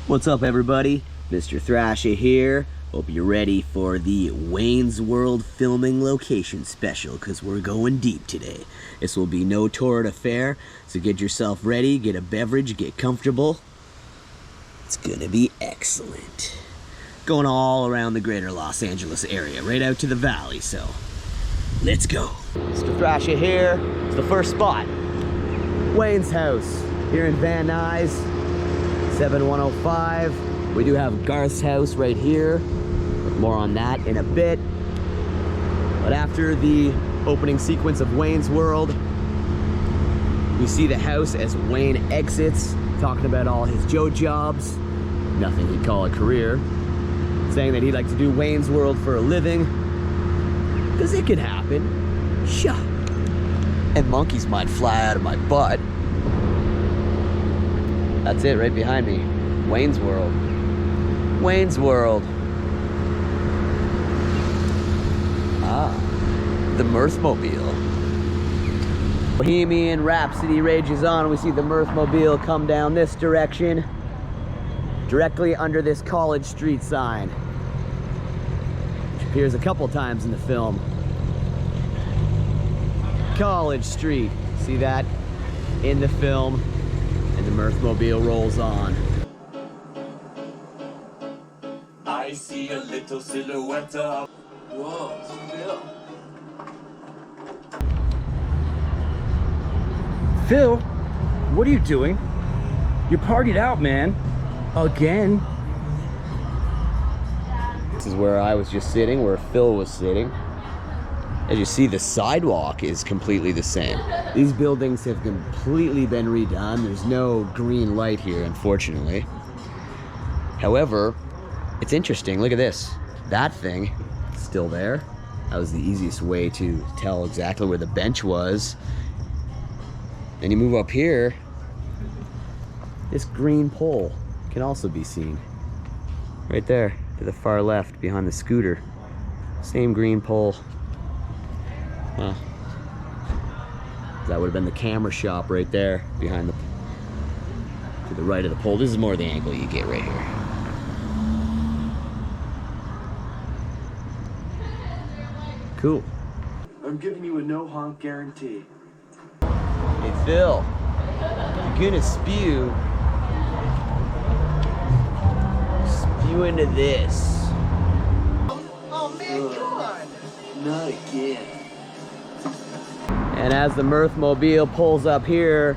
What's up, everybody? Mr. Thrasha here. Hope you're ready for the Wayne's World filming location special, because we're going deep today. This will be no torrid affair, so get yourself ready, get a beverage, get comfortable. It's gonna be excellent. Going all around the greater Los Angeles area, right out to the valley, so let's go. Mr. Thrasha here. It's the first spot. Wayne's house here in Van Nuys, 7105. We do have Garth's house right here. More on that in a bit. But after the opening sequence of Wayne's World, we see the house as Wayne exits, talking about all his Joe jobs, nothing he'd call a career, saying that he'd like to do Wayne's World for a living, because it could happen. Sure. And monkeys might fly out of my butt. That's it right behind me. Wayne's World. Wayne's World. Ah, the Mirthmobile. Bohemian Rhapsody rages on. We see the Mirthmobile come down this direction, directly under this College Street sign, which appears a couple times in the film. College Street. See that in the film, and the Mirthmobile rolls on. I see a little silhouette of... Whoa, Phil, what are you doing? You partied out, man. Again. This is where I was just sitting, where Phil was sitting. As you see, the sidewalk is completely the same. These buildings have completely been redone. There's no green light here, unfortunately. However, it's interesting. Look at this. That thing is still there. That was the easiest way to tell exactly where the bench was. Then you move up here. This green pole can also be seen. Right there, to the far left, behind the scooter. Same green pole. Huh. That would have been the camera shop right there, behind the... to the right of the pole. This is more the angle you get right here. Cool. I'm giving you a no-honk guarantee. Hey, Phil, you're gonna spew into this. Oh man, come on! Not again. And as the Mirthmobile pulls up here,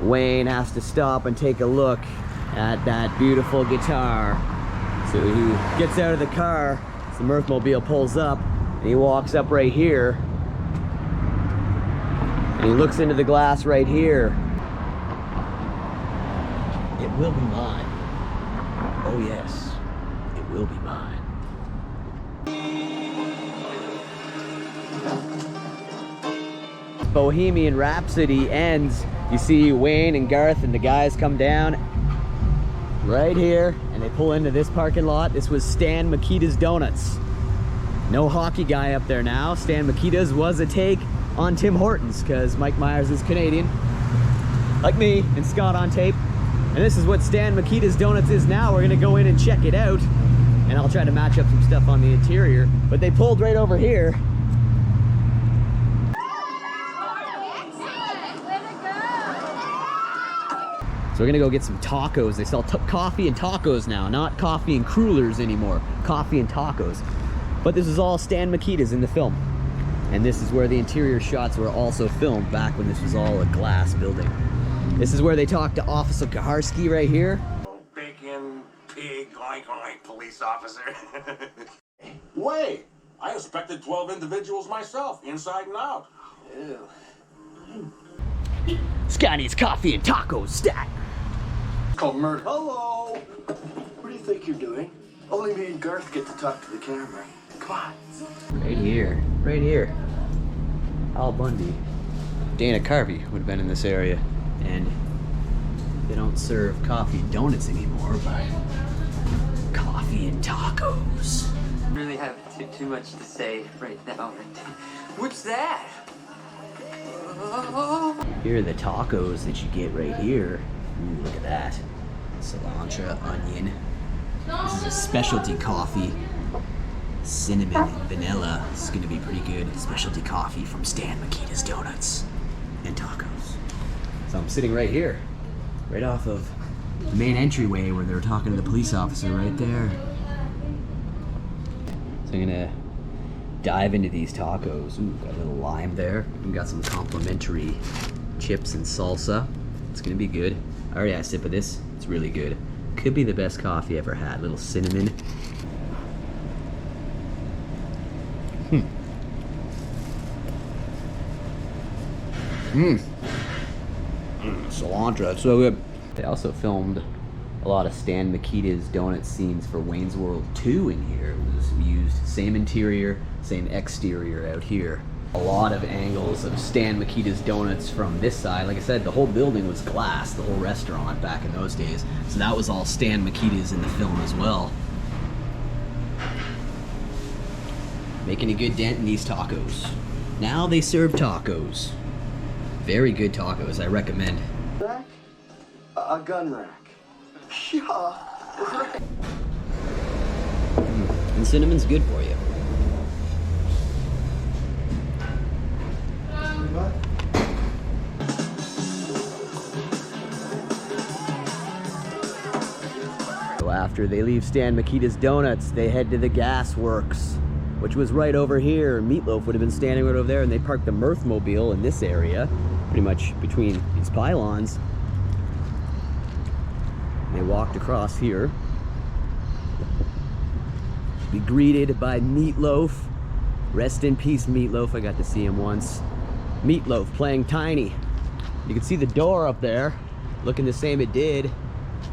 Wayne has to stop and take a look at that beautiful guitar. So he gets out of the car, as the Mirthmobile pulls up, and he walks up right here. And he looks into the glass right here. It will be mine. Oh yes, it will be mine. Bohemian Rhapsody ends. You see Wayne and Garth and the guys come down right here, and they pull into this parking lot. This was Stan Mikita's Donuts. No hockey guy up there now. Stan Mikita's was a take on Tim Hortons, because Mike Myers is Canadian, like me and Scott on tape. And this is what Stan Mikita's Donuts is now. We're gonna go in and check it out, and I'll try to match up some stuff on the interior. But they pulled right over here. So we're gonna go get some tacos. They sell coffee and tacos now, not coffee and crullers anymore. Coffee and tacos. But this is all Stan Mikita's in the film. And this is where the interior shots were also filmed, back when this was all a glass building. This is where they talked to Officer Kaharski right here. Bacon, pig, oink oink, police officer. Wait, I inspected 12 individuals myself, inside and out. Ew. Scott needs coffee and tacos, stat. It's called murder. Hello. What do you think you're doing? Only me and Garth get to talk to the camera. Come on. Right here, right here. Al Bundy. Dana Carvey would have been in this area. And they don't serve coffee and donuts anymore, but coffee and tacos. I really have too much to say right now. What's that? Here are the tacos that you get right here. Ooh, look at that. cilantro, onion. This is a specialty coffee. Cinnamon and vanilla. This is gonna be pretty good. Specialty coffee from Stan Mikita's Donuts and Tacos. So I'm sitting right here, right off of the main entryway where they were talking to the police officer right there. So I'm gonna dive into these tacos. Ooh, got a little lime there. We got some complimentary chips and salsa. It's gonna be good. I already had a sip of this. It's really good. Could be the best coffee I ever had. A little cinnamon. Cilantro, it's so good. They also filmed a lot of Stan Mikita's donut scenes for Wayne's World 2 in here. It was used same interior, same exterior out here. A lot of angles of Stan Mikita's donuts from this side. Like I said, the whole building was glass, the whole restaurant back in those days. So that was all Stan Mikita's in the film as well. Making a good dent in these tacos. Now they serve tacos. Very good tacos, I recommend. Rack? A gun rack. Yeah. And cinnamon's good for you. So after they leave Stan Mikita's Donuts, they head to the gas works, which was right over here. Meatloaf would have been standing right over there, and they parked the Mirthmobile in this area, pretty much between these pylons. And they walked across here. Be greeted by Meatloaf. Rest in peace, Meatloaf. I got to see him once. Meatloaf playing Tiny. You can see the door up there, looking the same it did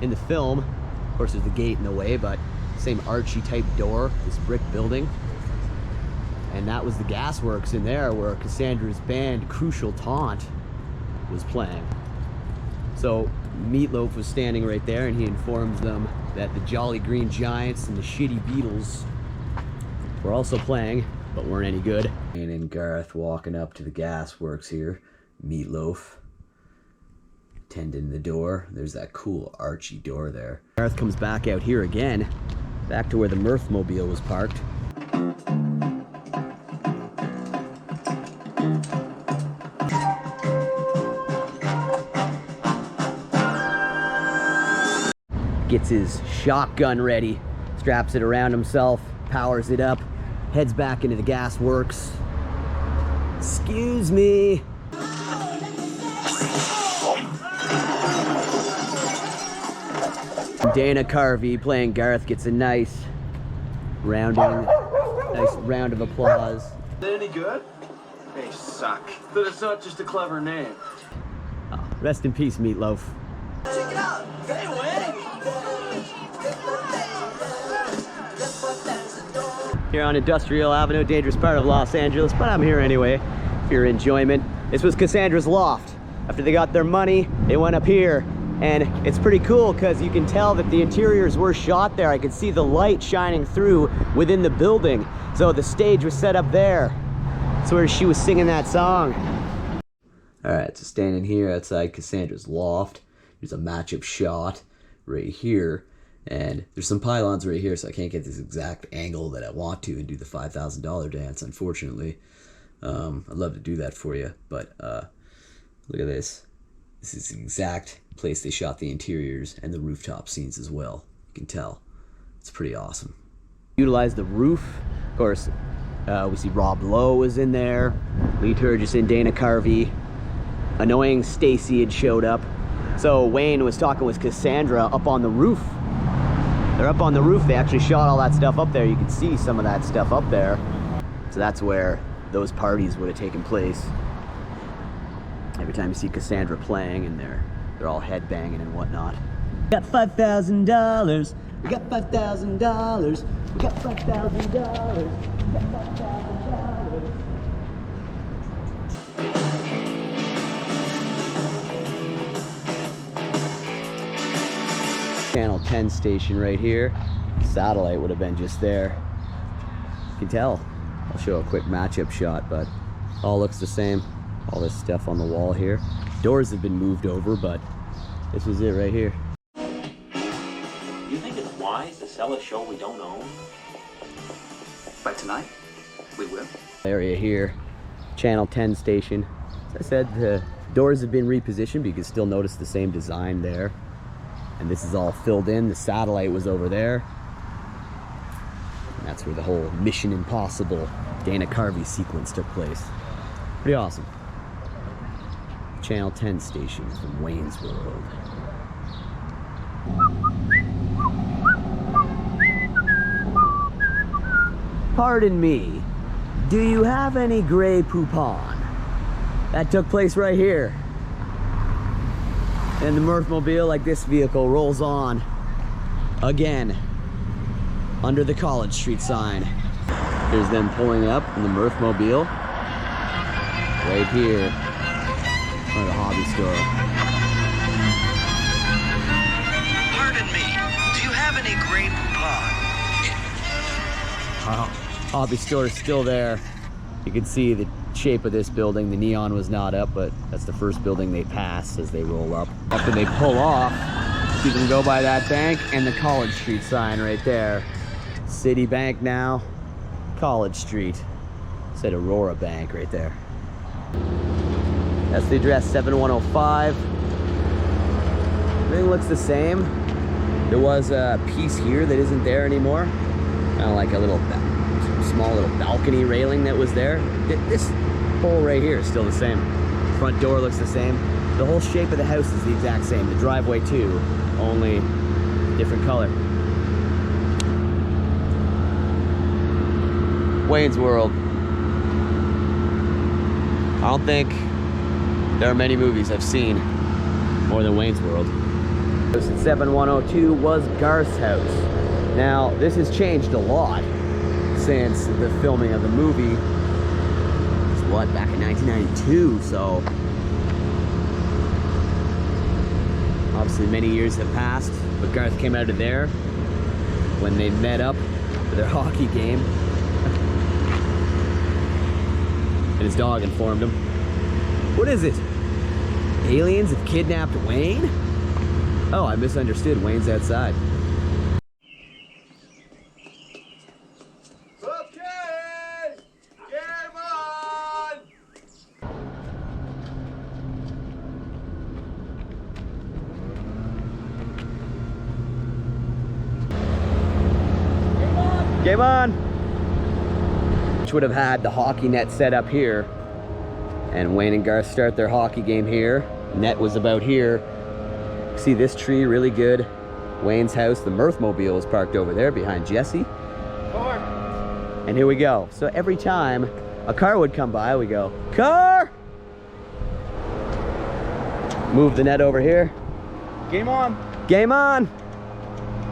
in the film. Of course, there's the gate in the way, but same Archie type door, this brick building. And that was the gasworks in there where Cassandra's band, Crucial Taunt, was playing. So Meatloaf was standing right there, and he informs them that the Jolly Green Giants and the Shitty Beatles were also playing, but weren't any good. And Garth walking up to the gasworks here. Meatloaf tending the door. There's that cool Archie door there. Garth comes back out here again, back to where the Mirthmobile was parked. Gets his shotgun ready, straps it around himself, powers it up, heads back into the gas works. Excuse me. Dana Carvey playing Garth gets a nice round of applause. Is it any good? They suck. But it's not just a clever name. Oh, rest in peace, Meatloaf. Check it out. Hey, Wayne. Here on Industrial Avenue, dangerous part of Los Angeles, but I'm here anyway for your enjoyment. This was Cassandra's loft. After they got their money, they went up here, and it's pretty cool because you can tell that the interiors were shot there. I could see the light shining through within the building. So the stage was set up there. That's where she was singing that song. All right, so standing here outside Cassandra's loft, there's a matchup shot right here. And there's some pylons right here, so I can't get this exact angle that I want to and do the $5,000 dance, unfortunately. I'd love to do that for you, but look at this. This is the exact place they shot the interiors and the rooftop scenes as well. You can tell. It's pretty awesome. Utilize the roof. Of course, we see Rob Lowe was in there. Lee Turgis and Dana Carvey. Annoying Stacy had showed up. So Wayne was talking with Cassandra up on the roof. They're up on the roof. They actually shot all that stuff up there. You can see some of that stuff up there. So that's where those parties would have taken place. Every time you see Cassandra playing and they're all headbanging and whatnot. We got $5,000. We got $5,000. We got $5,000. We got $5,000. Channel 10 station right here. Satellite would have been just there. You can tell. I'll show a quick matchup shot, but all looks the same. All this stuff on the wall here. Doors have been moved over, but this was it right here. You think it's wise to sell a show we don't own? But tonight, we will. Area here, Channel 10 station. As I said, the doors have been repositioned, but you can still notice the same design there. And this is all filled in. The satellite was over there. And that's where the whole Mission Impossible Dana Carvey sequence took place. Pretty awesome. Channel 10 station from Wayne's World. Pardon me, do you have any Grey Poupon? That took place right here. And the Mirthmobile, like this vehicle, rolls on again under the College Street sign. Here's them pulling up in the Mirthmobile right here in front of the hobby store. Pardon me, do you have any Grey Poupon? Hobby store is still there. You can see the shape of this building. The neon was not up, but that's the first building they pass as they roll up. After they pull off, you can go by that bank and the College Street sign right there. City Bank now, College Street. Said Aurora Bank right there. That's the address, 7105. Everything looks the same. There was a piece here that isn't there anymore. Kind of like a little small little balcony railing that was there. This pole right here is still the same. Front door looks the same. The whole shape of the house is the exact same. The driveway too, only different color. Wayne's World. I don't think there are many movies I've seen more than Wayne's World. House at 7102 was Garth's house. Now, this has changed a lot since the filming of the movie. It's what, back in 1992, so obviously many years have passed, but Garth came out of there when they met up for their hockey game. And his dog informed him. What is it? Aliens have kidnapped Wayne? Oh, I misunderstood. Wayne's outside. Okay! Game on! Game on! Which would have had the hockey net set up here. And Wayne and Garth start their hockey game here. Net was about here. See this tree, really good. Wayne's house, the Mirthmobile is parked over there behind Jesse. Car! And here we go. So every time a car would come by, we go, car! Move the net over here. Game on. Game on!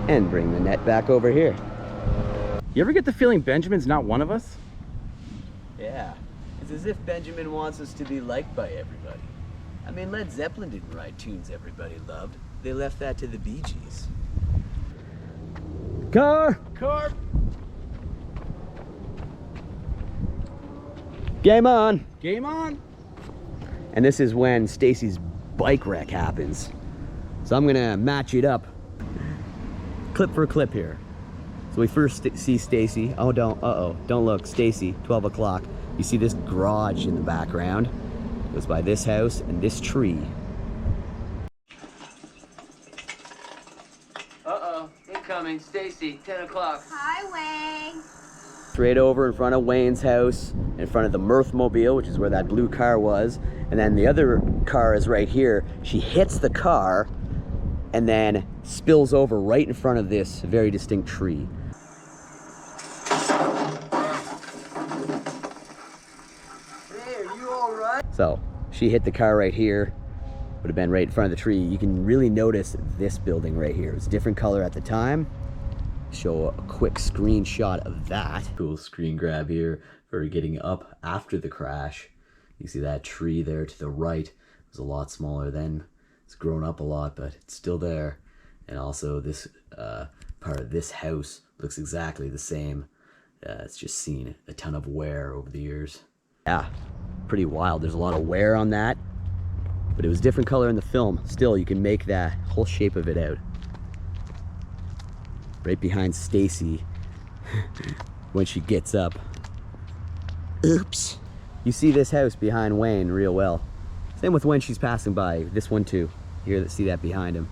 And bring the net back over here. You ever get the feeling Benjamin's not one of us? Yeah, it's as if Benjamin wants us to be liked by everybody. I mean, Led Zeppelin didn't write tunes everybody loved. They left that to the Bee Gees. Car! Car. Game on! Game on. And this is when Stacy's bike wreck happens. So I'm gonna match it up clip for clip here. So we first see Stacy. Oh, don't look. Stacy, 12 o'clock. You see this garage in the background. It was by this house and this tree. Uh-oh, incoming. Stacy, 10 o'clock. Hi, Wayne. Straight over in front of Wayne's house, in front of the Mirthmobile, which is where that blue car was. And then the other car is right here. She hits the car and then spills over right in front of this very distinct tree. So she hit the car right here, would have been right in front of the tree. You can really notice this building right here. It's a different color at the time. Show a quick screenshot of that. Cool screen grab here for getting up after the crash. You see that tree there to the right. It was a lot smaller then. It's grown up a lot, but it's still there. And also this part of this house looks exactly the same. It's just seen a ton of wear over the years. Yeah, pretty wild. There's a lot of wear on that, but it was different color in the film. Still, you can make that whole shape of it out. right behind Stacy when she gets up. Oops. You see this house behind Wayne real well. Same with when she's passing by. This one too. You see that behind him.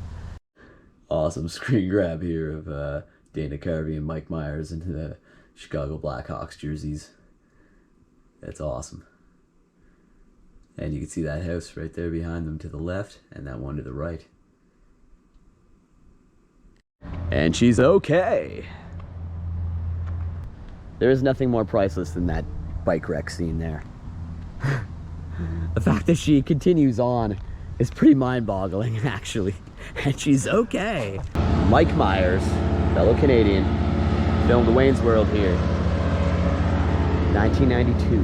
Awesome screen grab here of Dana Carvey and Mike Myers into the Chicago Blackhawks jerseys. That's awesome. And you can see that house right there behind them to the left and that one to the right. And she's okay. There is nothing more priceless than that bike wreck scene there. The fact that she continues on is pretty mind-boggling, actually. And she's okay. Mike Myers, fellow Canadian, filmed Wayne's World here, 1992.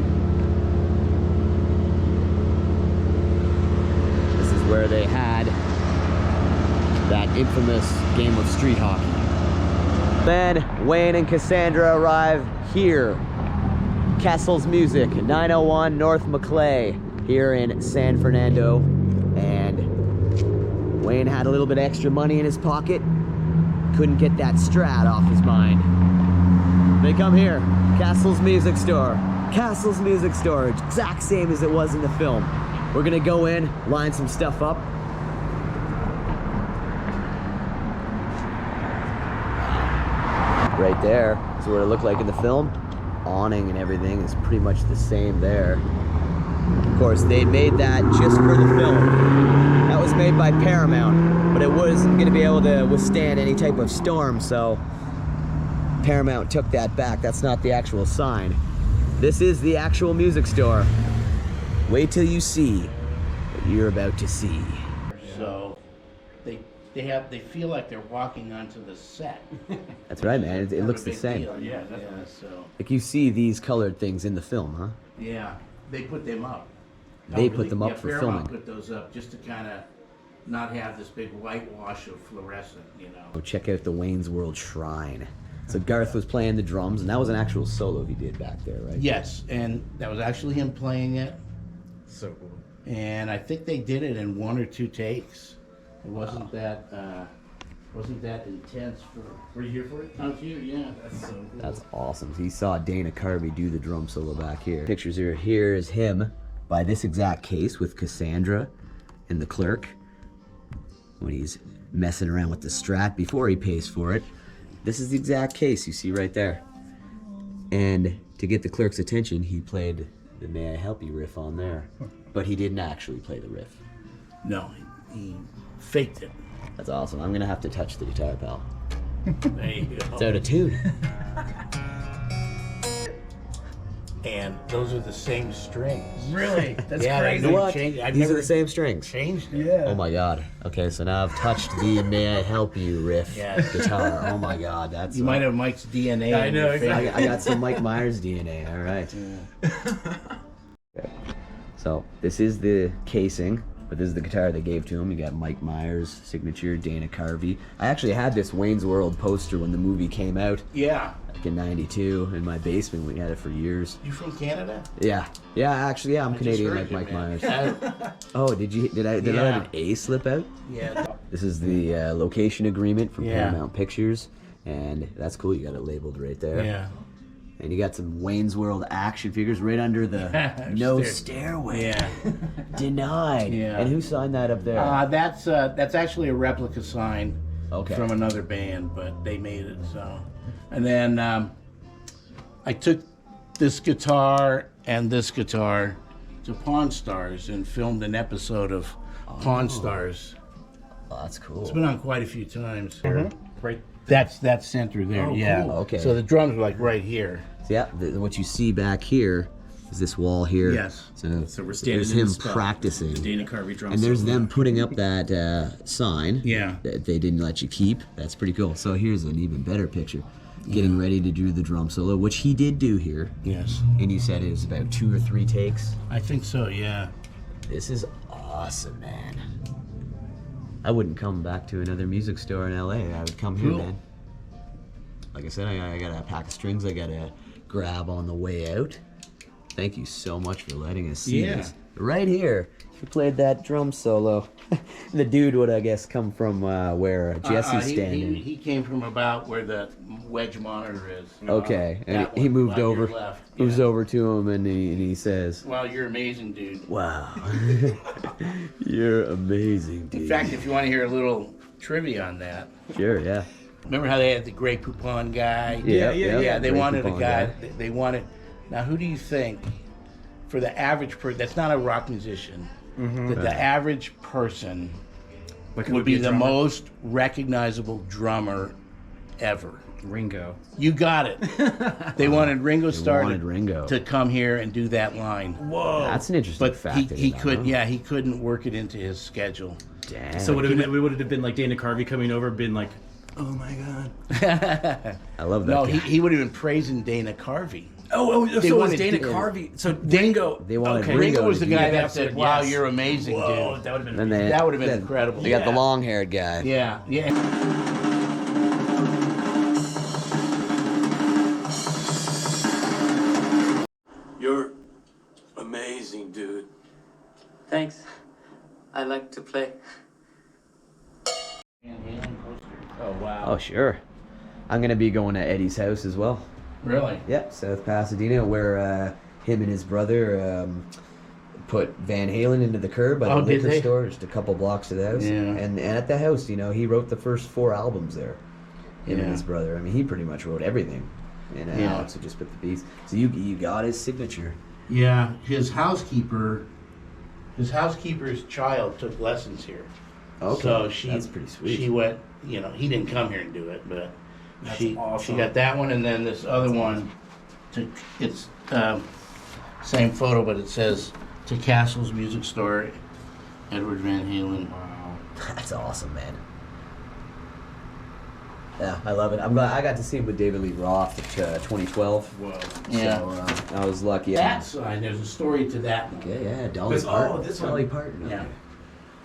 This is where they had that infamous game of street hockey. Then Wayne and Cassandra arrive here. Cassell's Music, 901 North Maclay, here in San Fernando. And Wayne had a little bit extra money in his pocket. Couldn't get that Strat off his mind. They come here, Cassell's Music Store. Cassell's Music Store, exact same as it was in the film. We're gonna go in, line some stuff up. Right there is what it looked like in the film. Awning and everything is pretty much the same there. Of course, they made that just for the film. That was made by Paramount, but it wasn't going to be able to withstand any type of storm, so Paramount took that back. That's not the actual sign. This is the actual music store. Wait till you see what you're about to see. So they feel like they're walking onto the set. That's right, man. It looks the same. Yeah, definitely. So Like you see these colored things in the film, huh? yeah, they put them up. They put them up for Paramount filming. put those up just to kind of not have this big whitewash of fluorescent, you know. Go check out the Wayne's World Shrine. So Garth was playing the drums, and that was an actual solo he did back there, right? Yes, and that was actually him playing it. So cool. And I think they did it in 1 or 2 takes. It wasn't that intense for. Were you here for it? I was here, yeah. That's so cool. That's awesome. He saw Dana Carvey do the drum solo back here. Pictures here. Here is him by this exact case with Cassandra and the clerk when he's messing around with the Strat before he pays for it. This is the exact case you see right there. And to get the clerk's attention, he played the May I Help You riff on there. But he didn't actually play the riff. No, he faked it. That's awesome. I'm gonna have to touch the guitar, pal. There you go. It's out of tune. And those are the same strings. Really? That's Yeah, crazy. they What? changed. I've These are never the same strings. changed it. Yeah. Oh my god. Okay, so now I've touched the May I Help You riff Yes. guitar. Oh my god, that's You might have Mike's DNA. I in know, your exactly. finger. I got some Mike Myers DNA. All right. Okay. So this is the casing, but this is the guitar they gave to him. You got Mike Myers signature, Dana Carvey. I actually had this Wayne's World poster when the movie came out, Yeah. like in '92, in my basement. We had it for years. You from Canada? Yeah, actually, yeah, I'm just Canadian heard like you, Mike man. Myers. Oh, did I let Yeah. an A slip out? Yeah. This is the location agreement from Yeah. Paramount Pictures, and that's cool. You got it labeled right there. Yeah. And you got some Wayne's World action figures right under the no stairway. Yeah. Denied. Yeah. And who signed that up there? That's actually a replica sign Okay. from another band, but they made it. So, and then I took this guitar and this guitar to Pawn Stars and filmed an episode of Pawn Stars. Oh, that's cool. It's been on quite a few times. Right. That's that center there. Oh, yeah. cool. Okay. So the drums are like right here. So yeah, what you see back here is this wall here. Yes. So we're standing there's in him the spot. practicing. The Dana Carvey drum And there's solo. them putting up that sign Yeah. that they didn't let you keep. That's pretty cool. So here's an even better picture. Getting ready to do the drum solo, which he did do here. Yes. And you said it was about 2 or 3 takes. I think so. Yeah. This is awesome, man. I wouldn't come back to another music store in LA. I would come here, Cool. man. Like I said, I got a pack of strings I got to grab on the way out. Thank you so much for letting us see Yeah. this. right here. He played that drum solo. The dude would, I guess, come from where Jesse's standing. He came from about where the wedge monitor is. Okay, and That he one, moved about your over. left. Moves Yeah. over to him, and he says, Well, you're amazing, dude. "Wow, you're amazing, dude." In fact, if you want to hear a little trivia on that, Sure, yeah. remember how they had the Grey Poupon guy? Yeah. They Grey wanted a Poupon guy. They wanted. Now, who do you think, for the average person, that's not a rock musician, that the average person would be the most recognizable drummer ever? Ringo. You got it. They wanted Ringo Starr wanted Ringo. to come here and do that line. Whoa. That's an interesting But fact. he could, he couldn't work it into his schedule. Damn. So would it have been like Dana Carvey coming over, been like, oh my god. I love that. No, guy. he would have been praising Dana Carvey. So it was wanted Dana to- Carvey. So Ringo. They wanted okay. Ringo Ringo was to the do guy that. that said, "Wow, Yes. you're amazing, Whoa, dude." that would have been Then amazing. That would have been incredible. They got the long-haired guy. Yeah. You're amazing, dude. Thanks. I like to play. Oh wow. Oh, sure. I'm gonna be going to Eddie's house as well. Really? Yep, South Pasadena, where him and his brother put Van Halen into the curb by the Oh, did liquor they? store, just a couple blocks to the house. Yeah. And at the house, you know, he wrote the first 4 albums there. Him and Yeah. his brother. I mean, he pretty much wrote everything. And Yeah. Alex would just put the beats. So you got his signature. Yeah. His housekeeper's child took lessons here. Okay, So that's pretty sweet. She went. You know, he didn't come here and do it, but That's she awesome. got that one, and then this other one. It's same photo, but it says to Cassell's music store, Edward Van Halen. Wow. That's awesome, man. Yeah, I love it. I'm glad I got to see him with David Lee Roth at 2012. Whoa. Yeah. So I was lucky. That sign, there's a story to that one. Okay, yeah, Dolly This- Parton. this Dolly one. Parton. Yeah. okay.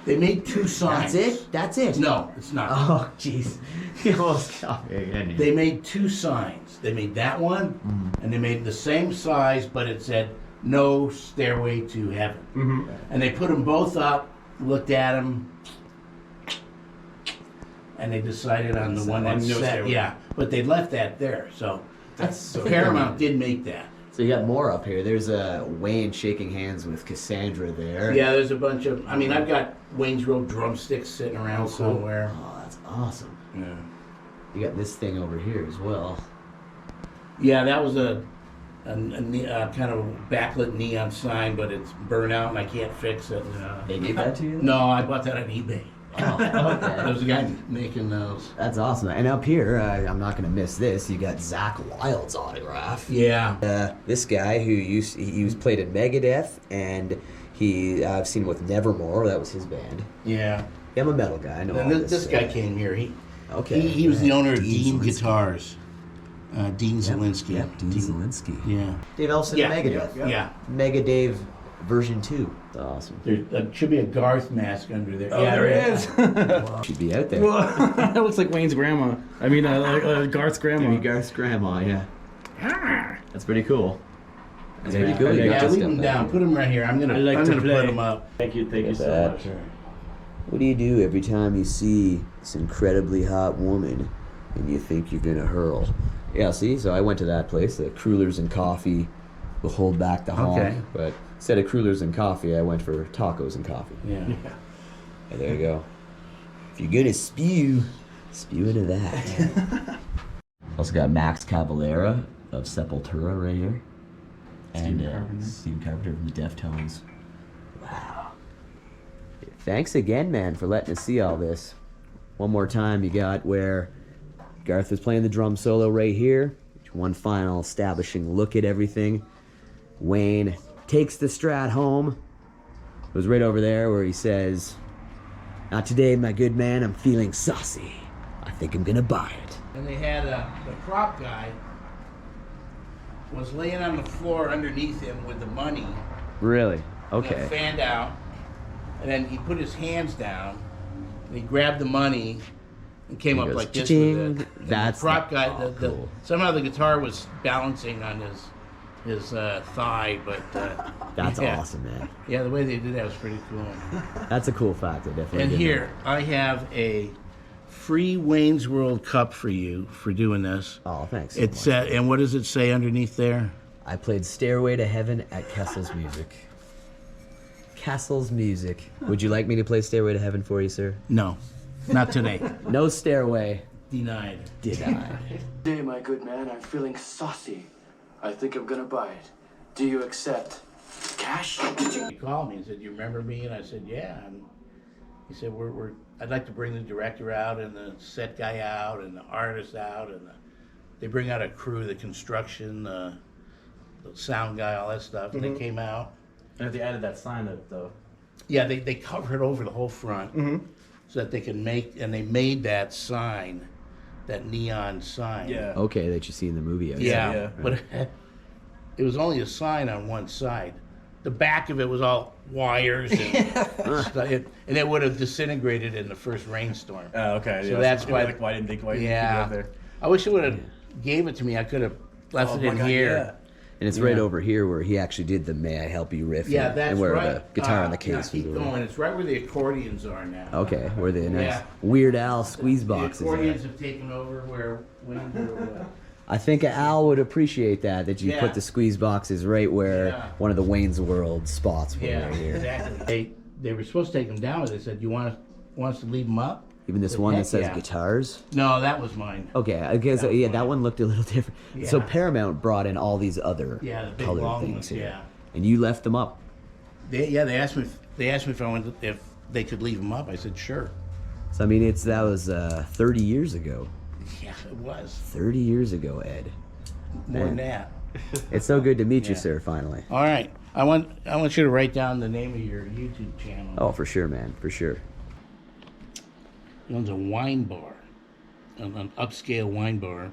They made 2 signs. That's it? That's it? No, it's not. Oh, jeez. You almost got me again. They made 2 signs. They made that one, and they made the same size, but it said "No Stairway to Heaven." Mm-hmm. And they put them both up, looked at them, and they decided on the one that On No said, Stairway. yeah. But they left that there, so That's so Paramount did make that. So you got more up here. There's Wayne shaking hands with Cassandra there. Yeah, there's a bunch of. I mean, I've got Wayne's Road drumsticks sitting around somewhere. Oh, that's awesome. Yeah. You got this thing over here as well. Yeah, that was a kind of backlit neon sign, but it's burnt out and I can't fix it. They gave that to you? No, I bought that on eBay. Oh, okay. There was a guy making those. That's awesome. And up here, I'm not going to miss this. You got Zach Wilde's autograph. Yeah. This guy who he was played in Megadeth, and I've seen him with Nevermore. That was his band. Yeah. Yeah, I'm a metal guy. I know And all this guy came here. He was the owner of Dean Zielinski. Dean Zielinski. Yep, Dean Zielinski. Yeah. Dave Ellefson, Yeah. Megadeth. Yeah. Mega Dave version 2. That's awesome. There should be a Garth mask under there. Oh, yeah, there is. Should be out there. That looks like Wayne's grandma. I mean, Garth's grandma. Maybe Garth's grandma, yeah. That's pretty cool. That's pretty cool. You Yeah, got leave this them stuff down. there. Put them right here. I'm gonna put them up. Thank you so that. much. What do you do every time you see this incredibly hot woman and you think you're gonna hurl? Yeah, see, so I went to that place. The Crullers and Coffee will hold back the honk. Okay. But instead of Crullers and Coffee, I went for tacos and coffee. Yeah. And there you go. If you're gonna spew into that. Also got Max Cavalera of Sepultura right here. And Steve Carpenter from the Deftones. Wow. Thanks again, man, for letting us see all this. One more time, you got where Garth was playing the drum solo right here. One final establishing look at everything. Wayne takes the Strat home. It was right over there where he says, "Not today, my good man. I'm feeling saucy. I think I'm gonna buy it." And they had the prop guy was laying on the floor underneath him with the money. Really? And Okay. it fanned out, and then he put his hands down, and he grabbed the money, and came He up goes, like this "Cha-ching." with it. And That's the prop guy. cool. Somehow the guitar was balancing on his thigh, but That's yeah. awesome, man. Yeah, the way they did that was pretty cool. That's a cool fact. I definitely. And didn't here I have a free Wayne's World cup for you for doing this. know. Oh, thanks. So It's much. and what does it say underneath there? I played Stairway to Heaven at Cassell's Music. Cassell's Music. Would you like me to play Stairway to Heaven for you, sir? No, not today. No Stairway. Denied. Denied. Today, my good man, I'm feeling saucy. I think I'm gonna buy it. Do you accept cash? He called me and said, "You remember me?" And I said, "Yeah." And he said, I'd like to bring the director out and the set guy out and the artist out, and they bring out a crew, the construction, the sound guy, all that stuff." And they came out. And if they added that sign up, though. Yeah, they covered over the whole front so that they could they made that sign, that neon sign. Yeah. Okay, that you see in the movie. I guess. Yeah, but it was only a sign on one side. The back of it was all wires, and it would have disintegrated in the first rainstorm. Oh, okay. So yeah, that's why. Like, why didn't they? Why didn't they keep it up there? I wish it would have gave it to me. I could have left it in here. Yeah. And it's right over here where he actually did the "May I Help You" riff. Yeah, and, that's and where right. the guitar on the case keep was. going. It's right where the accordions are now. Okay, where the nice Yeah. Weird Al squeeze The boxes. accordions have taken over where Wayne grew. I think Al would appreciate that you Yeah. put the squeeze boxes right where Yeah. one of the Wayne's World spots were Yeah, right here. exactly. They were supposed to take them down, but they said, "You want us to leave them up?" Even this But one heck that says yeah. guitars. No, that was mine. Okay, I guess that one looked a little different. So Yeah. Paramount brought in all these other Yeah, the big colored long things ones, here, yeah. and you left them up. They asked me. They asked me if I wanted if they could leave them up. I said, "Sure." So I mean, that was 30 years ago. Yeah, it was 30 years ago, Ed. more than Man. that. It's so good to meet you, Yeah. sir. Finally. All right, I want you to write down the name of your YouTube channel. Oh, for sure, man. For sure. He owns a wine bar, an upscale wine bar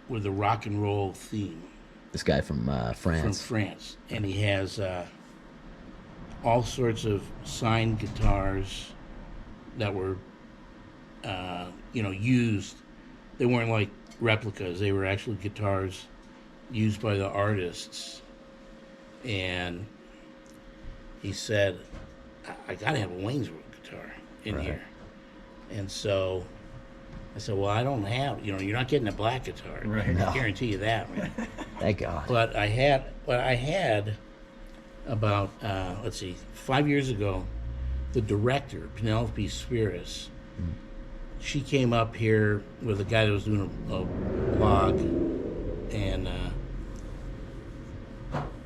with a rock and roll theme. This guy from From France. France, and he has all sorts of signed guitars that were, used. They weren't like replicas; they were actual guitars used by the artists. And he said, "I gotta have a Wayne's World guitar in Right. here." And so I said, "Well, I don't have. You're not getting a black guitar. Right. I guarantee you that." Right? Thank God. But I had about 5 years ago, the director Penelope Spheris. She came up here with a guy that was doing a blog, and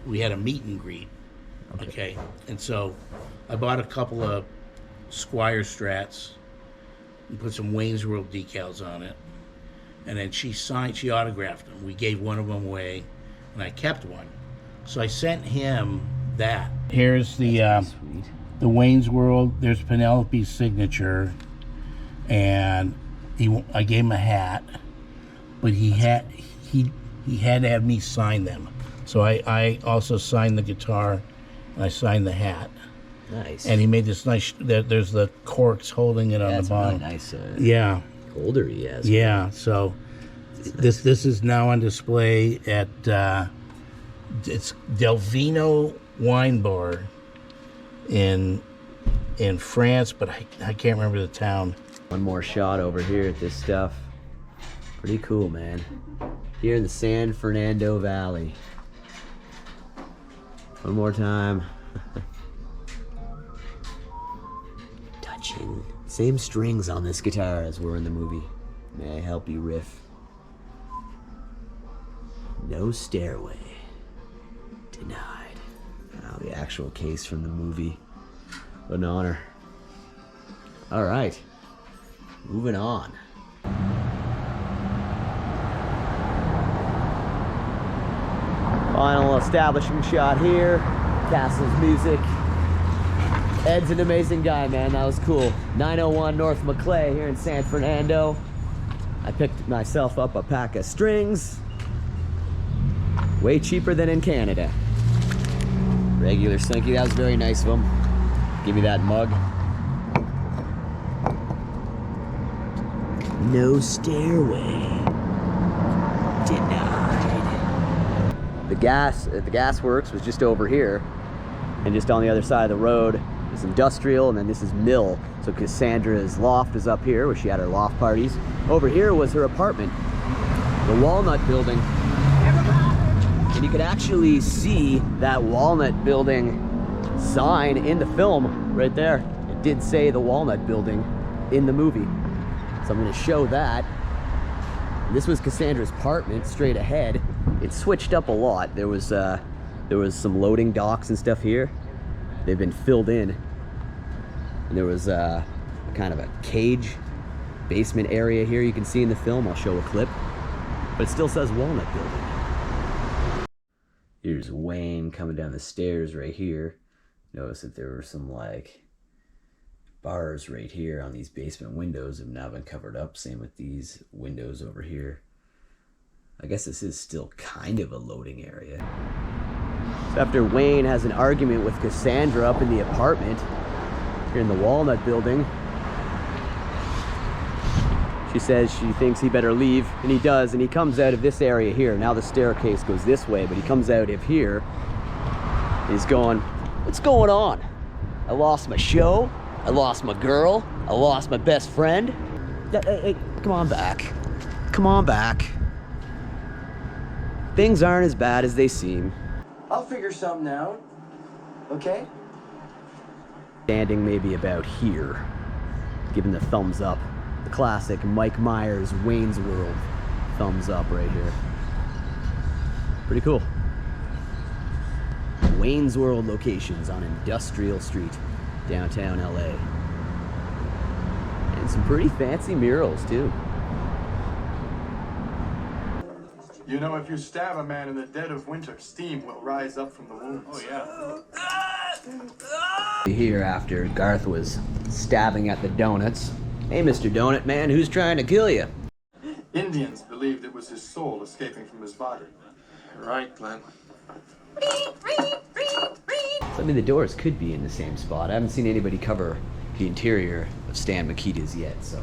we had a meet and greet. Okay, and so I bought a couple of Squire Strats and put some Wayne's World decals on it. And then she autographed them. We gave one of them away, and I kept one. So I sent him that. Here's the Wayne's World. There's Penelope's signature, and I gave him a hat, but he had to have me sign them. So I also signed the guitar, and I signed the hat. Nice. And he made this nice. There's the corks holding it on That's the bottom. really nice. Yeah. Holder he has. Yeah, so this is now on display at it's Delvino Wine Bar in France, but I can't remember the town. One more shot over here at this stuff. Pretty cool, man. Here in the San Fernando Valley. One more time. Touching. Same strings on this guitar as were in the movie. May I help you riff? No stairway. Denied. Oh, the actual case from the movie. What an honor. All right. Moving on. Final establishing shot here. Cassell's Music. Ed's an amazing guy, man. That was cool. 901 North Maclay here in San Fernando. I picked myself up a pack of strings. Way cheaper than in Canada. Regular Sunky. That was very nice of him. Give me that mug. No stairway. Denied. The gas works was just over here, and just on the other side of the road is industrial, and then this is mill. So Cassandra's loft is up here, where she had her loft parties. Over here was her apartment, the Walnut Building. And you could actually see that Walnut Building sign in the film right there. It did say the Walnut Building in the movie. So I'm gonna show that. This was Cassandra's apartment straight ahead. It switched up a lot. There was some loading docks and stuff here. They've been filled in. And there was kind of a cage basement area here you can see in the film. I'll show a clip. But it still says Walnut Building. Here's Wayne coming down the stairs right here. Notice that there were some like bars right here on these basement windows have now been covered up. Same with these windows over here. I guess this is still kind of a loading area. So after Wayne has an argument with Cassandra up in the apartment here in the Walnut Building, she says she thinks he better leave, and he does, and he comes out of this area here. Now the staircase goes this way, but he comes out of here. He's going, what's going on? I lost my show, I lost my girl, I lost my best friend. Hey, come on back. Come on back. Things aren't as bad as they seem. I'll figure something out, okay? Standing maybe about here, giving the thumbs up. The classic Mike Myers Wayne's World thumbs up right here. Pretty cool. Wayne's World locations on Industrial Street, downtown LA. And some pretty fancy murals too. You know, if you stab a man in the dead of winter, steam will rise up from the wounds. Oh, yeah. Here after Garth was stabbing at the donuts. Hey, Mr. Donut Man, who's trying to kill you? Indians believed it was his soul escaping from his body. Right, Glenn. So, I mean, the doors could be in the same spot. I haven't seen anybody cover the interior of Stan Mikita's yet, so.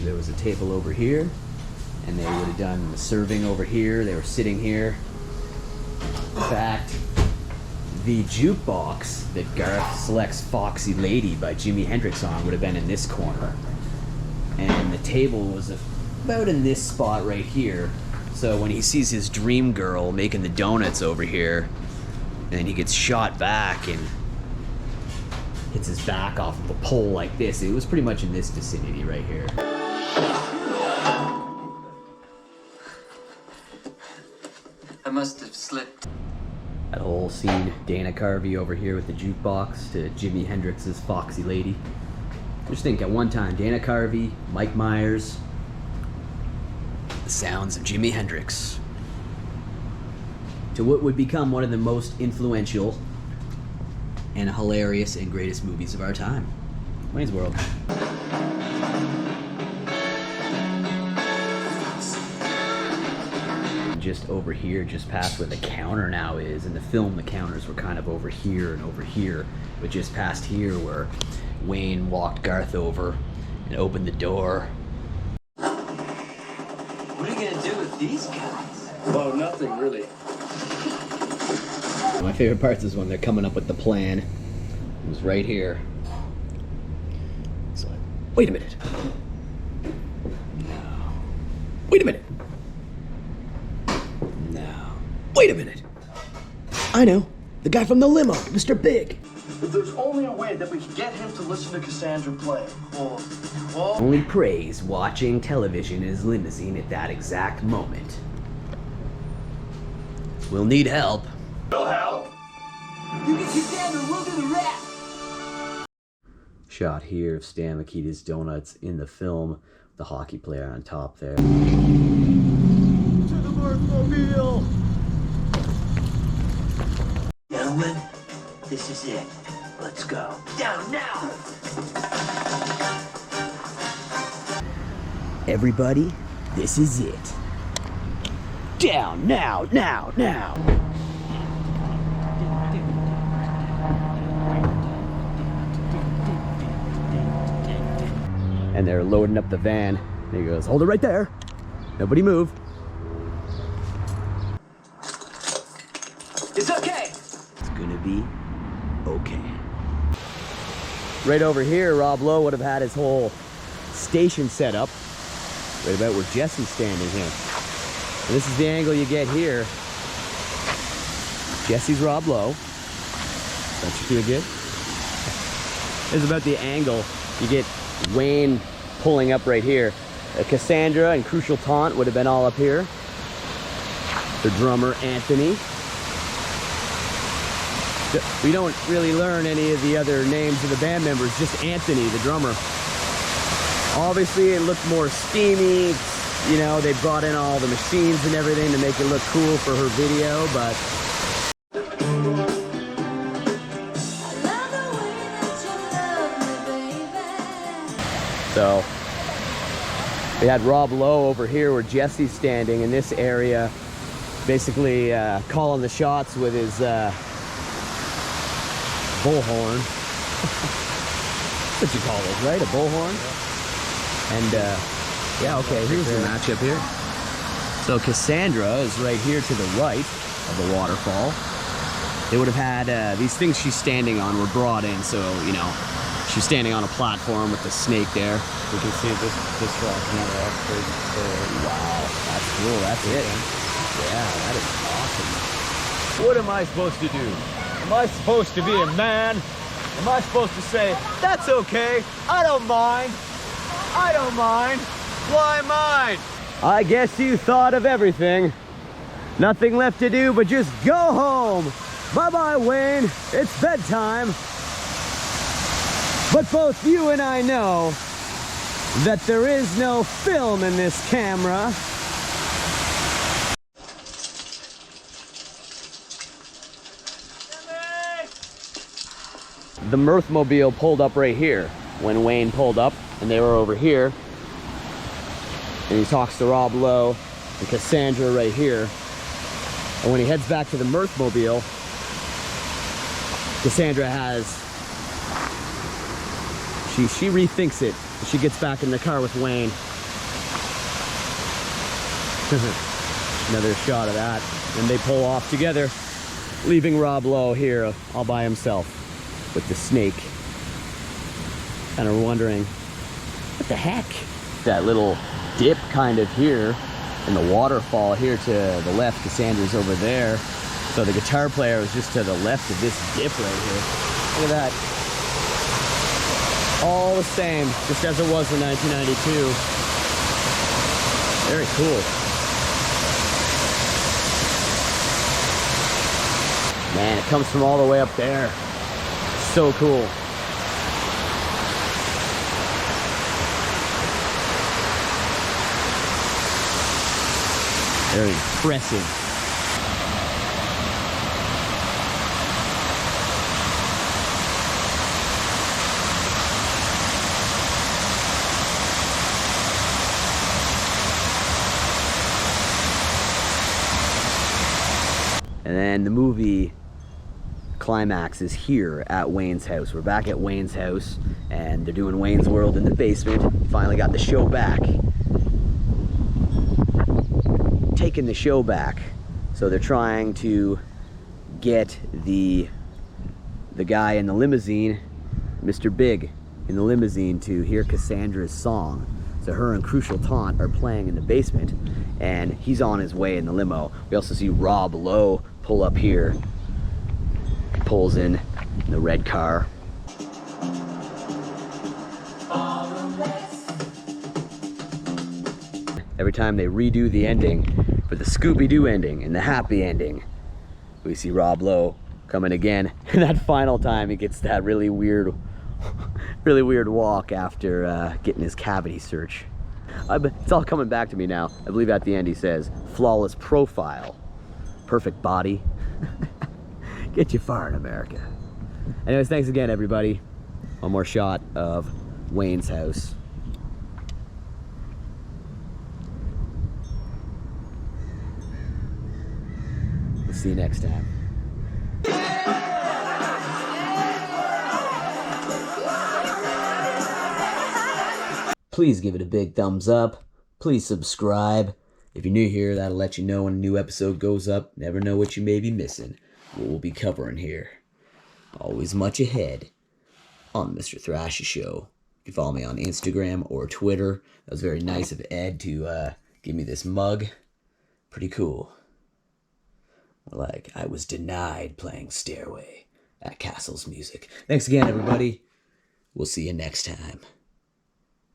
There was a table over here, and they would have done the serving over here. They were sitting here. In fact, the jukebox that Garth selects Foxy Lady by Jimi Hendrix on would have been in this corner. And the table was about in this spot right here. So when he sees his dream girl making the donuts over here, and he gets shot back and hits his back off of a pole like this, it was pretty much in this vicinity right here. I must have slipped. That whole scene, Dana Carvey over here with the jukebox to Jimi Hendrix's Foxy Lady. Just think, at one time, Dana Carvey, Mike Myers, the sounds of Jimi Hendrix. To what would become one of the most influential and hilarious and greatest movies of our time, Wayne's World. Just over here, just past where the counter now is. In the film, the counters were kind of over here, but just past here where Wayne walked Garth over and opened the door. What are you gonna do with these guys? Well, nothing really. My favorite part is when they're coming up with the plan. It was right here. It's like, wait a minute. No. Wait a minute. Wait a minute. I know. The guy from the limo, Mr. Big. But there's only a way that we can get him to listen to Cassandra play. Only praise watching television in his limousine at that exact moment. We'll need help. We'll help. You get Cassandra, we'll do the rest. Shot here of Stan Mikita's donuts in the film. The hockey player on top there. To the Northmobile! Gentlemen, this is it. Let's go. Down now! Everybody, this is it. Down now, now, now! And they're loading up the van. And he goes, hold it right there. Nobody move. It's okay. It's gonna be okay. Right over here, Rob Lowe would have had his whole station set up. Right about where Jesse's standing here. And this is the angle you get here. Jesse's Rob Lowe. Don't you feel good? This is about the angle. You get Wayne pulling up right here. Cassandra and Crucial Taunt would have been all up here. The drummer, Anthony. We don't really learn any of the other names of the band members, just Anthony, the drummer. Obviously, it looked more steamy. You know, they brought in all the machines and everything to make it look cool for her video, but... So, we had Rob Lowe over here where Jesse's standing in this area, basically calling the shots with his bullhorn. That's what you call those, right? A bullhorn? And, yeah, okay, here's the matchup here. So Cassandra is right here to the right of the waterfall. They would have had, these things she's standing on were brought in, so, you know, she's standing on a platform with the snake there. You can see this rock and that rock. Wow, that's cool, that's it. Yeah, that is awesome. What am I supposed to do? Am I supposed to be a man? Am I supposed to say, that's okay, I don't mind. I don't mind. Why mind? I guess you thought of everything. Nothing left to do but just go home. Bye-bye, Wayne. It's bedtime. But both you and I know that there is no film in this camera. The Mirthmobile pulled up right here when Wayne pulled up, and they were over here. And he talks to Rob Lowe and Cassandra right here. And when he heads back to the Mirthmobile, Cassandra has, she rethinks it. She gets back in the car with Wayne. Another shot of that. And they pull off together, leaving Rob Lowe here all by himself with the snake. Kind of wondering, what the heck? That little dip kind of here, and the waterfall here to the left. Cassandra's over there. So the guitar player was just to the left of this dip right here. Look at that. All the same, just as it was in 1992. Very cool. Man, it comes from all the way up there. So cool. Very impressive. And then the movie Climax is here at Wayne's house. We're back at Wayne's house, and they're doing Wayne's World in the basement. Finally got the show back. Taking the show back. So they're trying to get the guy in the limousine, Mr. Big in the limousine, to hear Cassandra's song. So her and Crucial Taunt are playing in the basement, and he's on his way in the limo. We also see Rob Lowe pull up here. He pulls in the red car. Every time they redo the ending for the Scooby-Doo ending and the happy ending, we see Rob Lowe coming again. And that final time he gets that really weird walk after getting his cavity search. It's all coming back to me now. I believe at the end he says, flawless profile, perfect body. Get you far in America. Anyways, thanks again, everybody. One more shot of Wayne's house. We'll see you next time. Please give it a big thumbs up. Please subscribe. If you're new here, that'll let you know when a new episode goes up. Never know what you may be missing. What we'll be covering here. Always much ahead on the Mr. Thrasha Show. You can follow me on Instagram or Twitter. That was very nice of Ed to give me this mug. Pretty cool. Like, I was denied playing Stairway at Cassell's Music. Thanks again, everybody. We'll see you next time.